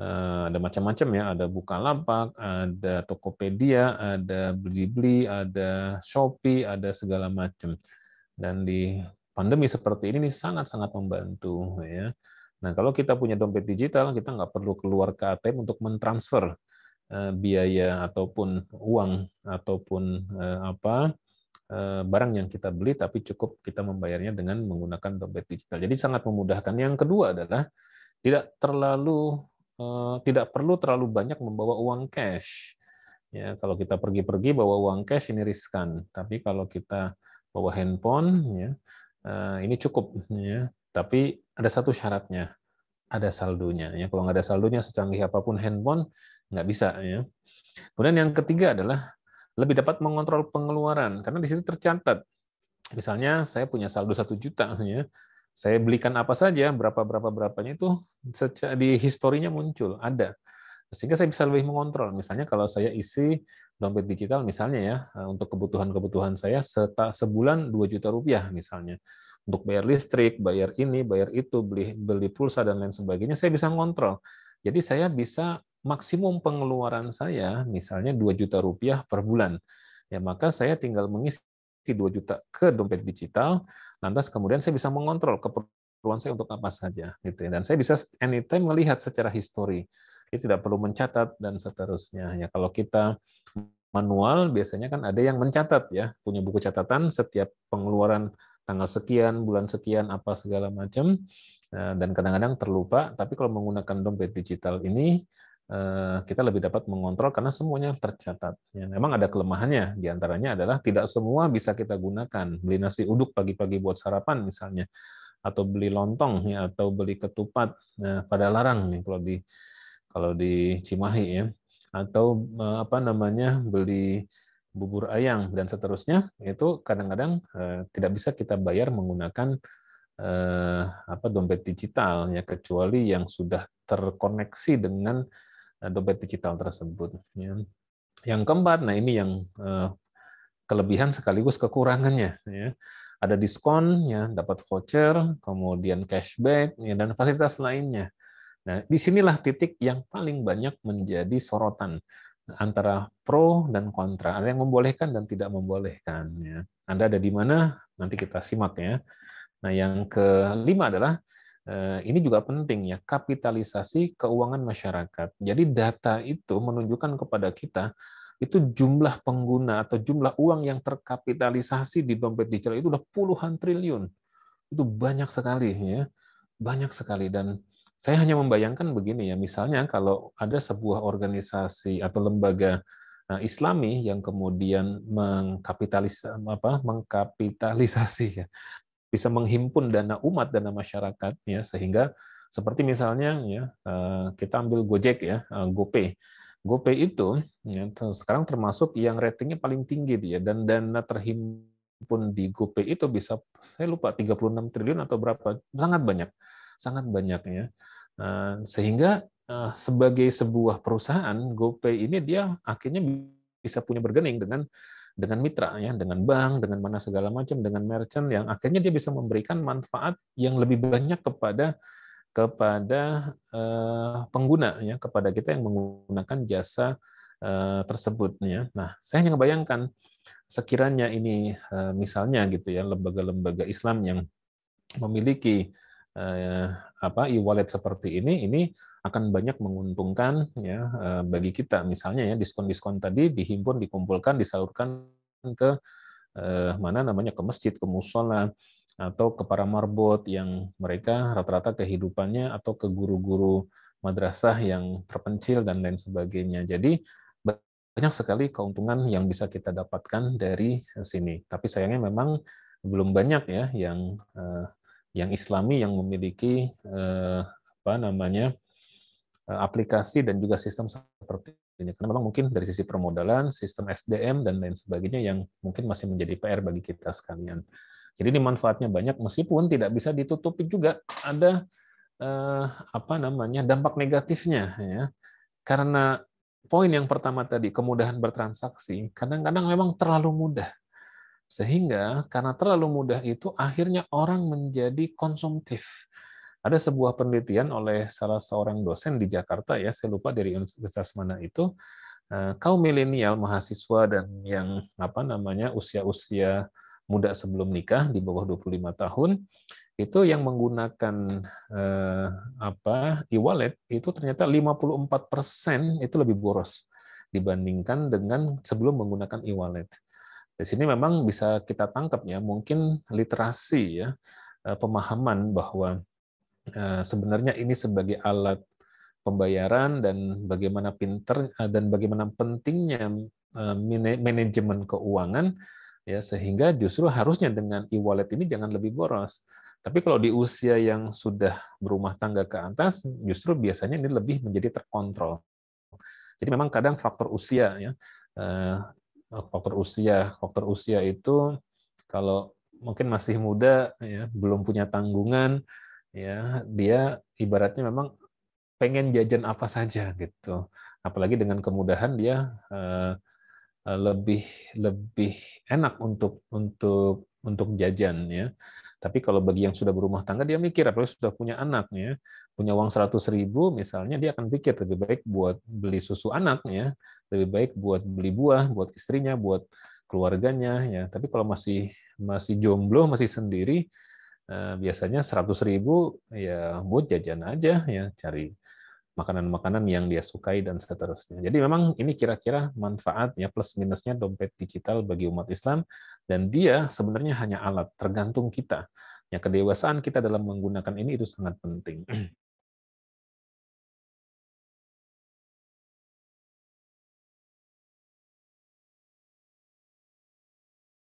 ada macam-macam ya, ada Bukalapak, ada Tokopedia, ada Blibli, ada Shopee, ada segala macam. Dan di pandemi seperti ini sangat-sangat membantu ya. Nah, kalau kita punya dompet digital, kita nggak perlu keluar ke ATM untuk mentransfer biaya ataupun uang ataupun barang yang kita beli, tapi cukup kita membayarnya dengan menggunakan dompet digital. Jadi sangat memudahkan. Yang kedua adalah tidak perlu terlalu banyak membawa uang cash. Ya, kalau kita pergi-pergi bawa uang cash ini riskan. Tapi kalau kita bawa handphone, ya, ini cukup. Ya. Tapi ada satu syaratnya, ada saldonya. Ya, kalau nggak ada saldonya, secanggih apapun handphone nggak bisa. Ya. Kemudian yang ketiga adalah lebih dapat mengontrol pengeluaran karena di situ tercatat. Misalnya saya punya saldo 1 juta, ya, saya belikan apa saja, berapanya itu di historinya muncul, ada. Sehingga saya bisa lebih mengontrol. Misalnya kalau saya isi dompet digital, misalnya ya, untuk kebutuhan-kebutuhan saya sebulan 2 juta rupiah misalnya. Untuk bayar listrik, bayar ini, bayar itu, beli pulsa, dan lain sebagainya, saya bisa mengontrol. Jadi saya bisa maksimum pengeluaran saya, misalnya 2 juta rupiah per bulan. Ya, maka saya tinggal mengisi 2 juta ke dompet digital, lantas kemudian saya bisa mengontrol keperluan saya untuk apa saja. Gitu. Dan saya bisa anytime melihat secara histori. Jadi tidak perlu mencatat dan seterusnya. Ya, kalau kita manual biasanya kan ada yang mencatat ya, punya buku catatan setiap pengeluaran tanggal sekian, bulan sekian, apa segala macam, dan kadang-kadang terlupa. Tapi kalau menggunakan dompet digital ini kita lebih dapat mengontrol karena semuanya tercatat. Ya, memang ada kelemahannya, diantaranya adalah tidak semua bisa kita gunakan. Beli nasi uduk pagi-pagi buat sarapan misalnya, atau beli lontong ya, atau beli ketupat, nah, pada larang nih kalau di Cimahi ya, atau beli bubur ayam dan seterusnya, itu kadang-kadang tidak bisa kita bayar menggunakan dompet digital ya, kecuali yang sudah terkoneksi dengan dompet digital tersebut. Ya. Yang keempat, nah ini yang kelebihan sekaligus kekurangannya. Ya. Ada diskon, ya, dapat voucher, kemudian cashback, ya, dan fasilitas lainnya. Nah, disinilah titik yang paling banyak menjadi sorotan antara pro dan kontra. Ada yang membolehkan dan tidak membolehkan. Ya. Anda ada di mana? Nanti kita simak ya. Nah, yang kelima adalah ini juga penting ya, kapitalisasi keuangan masyarakat. Jadi data itu menunjukkan kepada kita itu jumlah pengguna atau jumlah uang yang terkapitalisasi di dompet digital itu udah puluhan triliun. Itu banyak sekali ya, banyak sekali. Dan saya hanya membayangkan begini ya, misalnya kalau ada sebuah organisasi atau lembaga Islami yang kemudian mengkapitalisasi ya, bisa menghimpun dana umat, dana masyarakat ya, sehingga seperti misalnya ya, kita ambil Gojek ya, GoPay. GoPay itu ya, sekarang termasuk yang ratingnya paling tinggi dia, dan dana terhimpun di GoPay itu bisa, saya lupa, 36 triliun atau berapa, sangat banyak ya. Sehingga sebagai sebuah perusahaan, GoPay ini dia akhirnya bisa punya bergening dengan mitra ya, dengan bank, dengan mana segala macam, dengan merchant, yang akhirnya dia bisa memberikan manfaat yang lebih banyak kepada pengguna ya, kepada kita yang menggunakan jasa tersebut ya. Nah, saya hanya membayangkan sekiranya ini misalnya gitu ya, lembaga-lembaga Islam yang memiliki e-wallet seperti ini akan banyak menguntungkan ya bagi kita. Misalnya ya, diskon-diskon tadi dihimpun, dikumpulkan, disalurkan ke ke masjid, ke musola, atau ke para marbot yang mereka rata-rata kehidupannya, atau ke guru-guru madrasah yang terpencil dan lain sebagainya. Jadi banyak sekali keuntungan yang bisa kita dapatkan dari sini. Tapi sayangnya memang belum banyak ya yang Islami yang memiliki aplikasi dan juga sistem seperti ini. Karena memang mungkin dari sisi permodalan, sistem SDM, dan lain sebagainya yang mungkin masih menjadi PR bagi kita sekalian. Jadi ini manfaatnya banyak, meskipun tidak bisa ditutupi juga ada dampak negatifnya ya. Karena poin yang pertama tadi, kemudahan bertransaksi, kadang-kadang memang terlalu mudah. Sehingga karena terlalu mudah itu akhirnya orang menjadi konsumtif. Ada sebuah penelitian oleh salah seorang dosen di Jakarta, ya, saya lupa dari universitas mana itu, kaum milenial mahasiswa dan yang apa namanya usia-usia muda sebelum nikah di bawah 25 tahun itu yang menggunakan e-wallet itu ternyata 54% itu lebih boros dibandingkan dengan sebelum menggunakan e-wallet. Di sini memang bisa kita tangkap ya, mungkin literasi ya, pemahaman bahwa sebenarnya ini sebagai alat pembayaran dan bagaimana pinter dan bagaimana pentingnya manajemen keuangan ya, sehingga justru harusnya dengan e-wallet ini jangan lebih boros. Tapi kalau di usia yang sudah berumah tangga ke atas, justru biasanya ini lebih menjadi terkontrol. Jadi memang kadang faktor usia ya, faktor usia itu kalau mungkin masih muda ya, belum punya tanggungan ya, dia ibaratnya memang pengen jajan apa saja gitu. Apalagi dengan kemudahan dia lebih lebih enak untuk jajan ya. Tapi kalau bagi yang sudah berumah tangga dia mikir, apalagi sudah punya anak ya, punya uang 100.000 misalnya, dia akan pikir lebih baik buat beli susu anak ya, lebih baik buat beli buah buat istrinya, buat keluarganya ya. Tapi kalau masih masih jomblo, masih sendiri, biasanya 100.000 ya buat jajan aja ya, cari makanan-makanan yang dia sukai dan seterusnya. Jadi memang ini kira-kira manfaat ya plus minusnya dompet digital bagi umat Islam, dan dia sebenarnya hanya alat, tergantung kita. Ya, kedewasaan kita dalam menggunakan ini itu sangat penting.